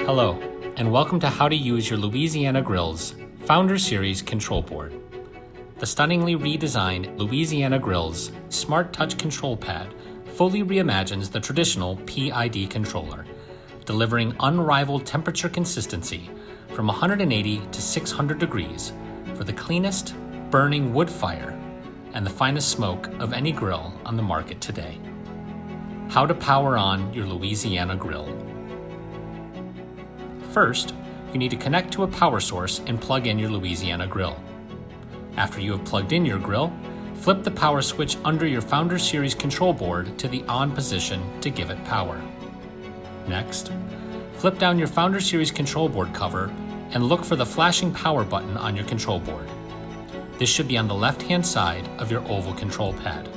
Hello, and welcome to How to Use Your Louisiana Grills Founders Series Control Board. The stunningly redesigned Louisiana Grills Smart Touch Control Pad fully reimagines the traditional PID controller, delivering unrivaled temperature consistency from 180 to 600 degrees for the cleanest, burning wood fire and the finest smoke of any grill on the market today. How to power on your Louisiana grill. First, you need to connect to a power source and plug in your Louisiana grill. After you have plugged in your grill, flip the power switch under your Founders Series control board to the on position to give it power. Next, flip down your Founders Series control board cover and look for the flashing power button on your control board. This should be on the left-hand side of your oval control pad.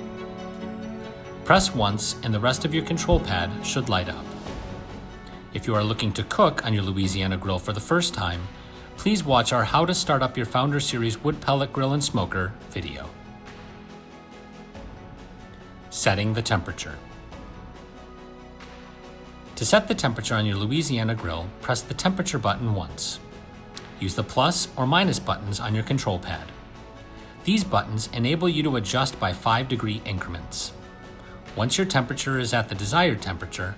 Press once and the rest of your control pad should light up. If you are looking to cook on your Louisiana grill for the first time, please watch our How to Start Up Your Founders Series Wood Pellet Grill and Smoker video. Setting the temperature. To set the temperature on your Louisiana grill, press the temperature button once. Use the plus or minus buttons on your control pad. These buttons enable you to adjust by 5-degree increments. Once your temperature is at the desired temperature,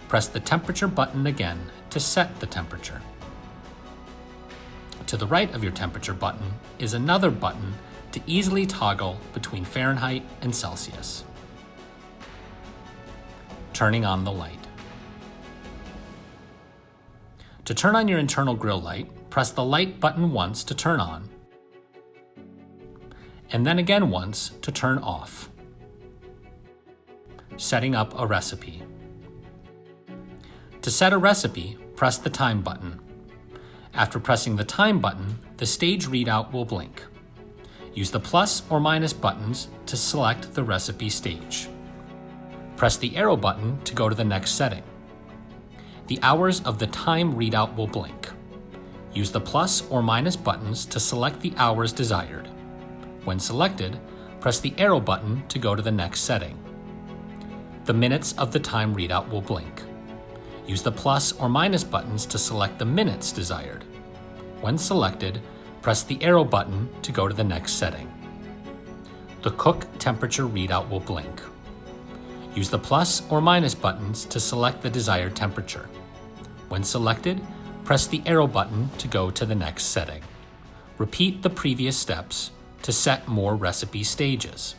press the temperature button again to set the temperature. To the right of your temperature button is another button to easily toggle between Fahrenheit and Celsius. Turning on the light. To turn on your internal grill light, press the light button once to turn on, and then again once to turn off. Setting up a recipe. To set a recipe, press the time button. After pressing the time button, the stage readout will blink. Use the plus or minus buttons to select the recipe stage. Press the arrow button to go to the next setting. The hours of the time readout will blink. Use the plus or minus buttons to select the hours desired. When selected, press the arrow button to go to the next setting. The minutes of the time readout will blink. Use the plus or minus buttons to select the minutes desired. When selected, press the arrow button to go to the next setting. The cook temperature readout will blink. Use the plus or minus buttons to select the desired temperature. When selected, press the arrow button to go to the next setting. Repeat the previous steps to set more recipe stages.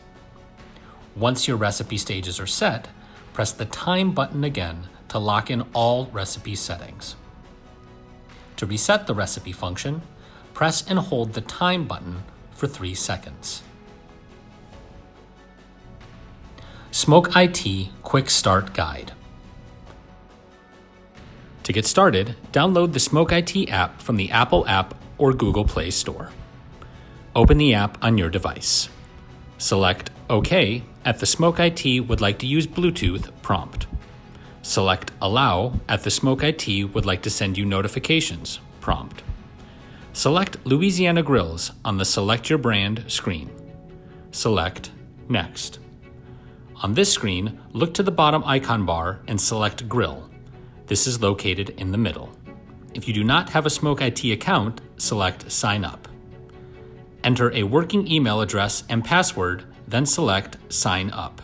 Once your recipe stages are set, press the time button again to lock in all recipe settings. To reset the recipe function, press and hold the time button for 3 seconds. SmokeIT Quick Start Guide. To get started, download the SmokeIT app from the Apple App or Google Play Store. Open the app on your device. Select OK at the SmokeIT would like to use Bluetooth prompt. Select Allow at the SmokeIT would like to send you notifications prompt. Select Louisiana Grills on the Select Your Brand screen. Select Next. On this screen, look to the bottom icon bar and select Grill. This is located in the middle. If you do not have a SmokeIT account, select Sign Up. Enter a working email address and password, then select Sign Up.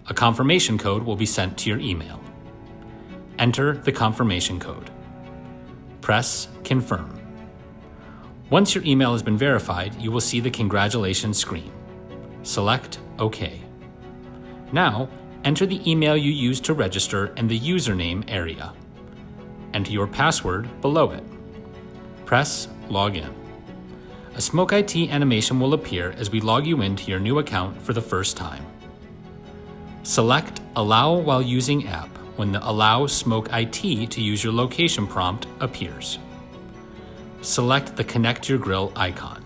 A confirmation code will be sent to your email. Enter the confirmation code. Press Confirm. Once your email has been verified, you will see the congratulations screen. Select OK. Now, enter the email you used to register in the username area. Enter your password below it. Press Login. A SmokeIT animation will appear as we log you into your new account for the first time. Select Allow while using app when the Allow SmokeIT to use your location prompt appears. Select the Connect Your Grill icon.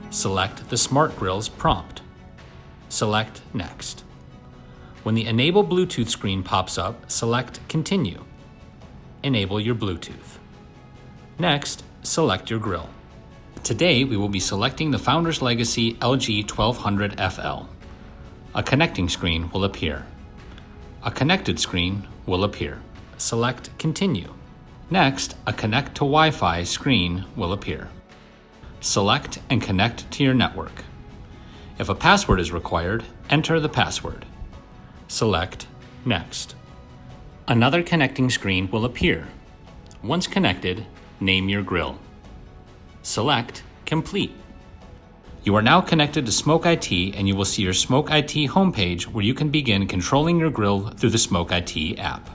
Select the Smart Grills prompt. Select Next. When the Enable Bluetooth screen pops up, select Continue. Enable your Bluetooth. Next, select your grill. Today, we will be selecting the Founders Legacy LG 1200 FL. A connecting screen will appear. A connected screen will appear. select Continue. Next, a Connect to Wi-Fi screen will appear. Select and connect to your network. If a password is required, enter the password. Select Next. Another connecting screen will appear. Once connected, name your grill. Select Complete. You are now connected to SmokeIT, and you will see your SmokeIT homepage where you can begin controlling your grill through the SmokeIT app.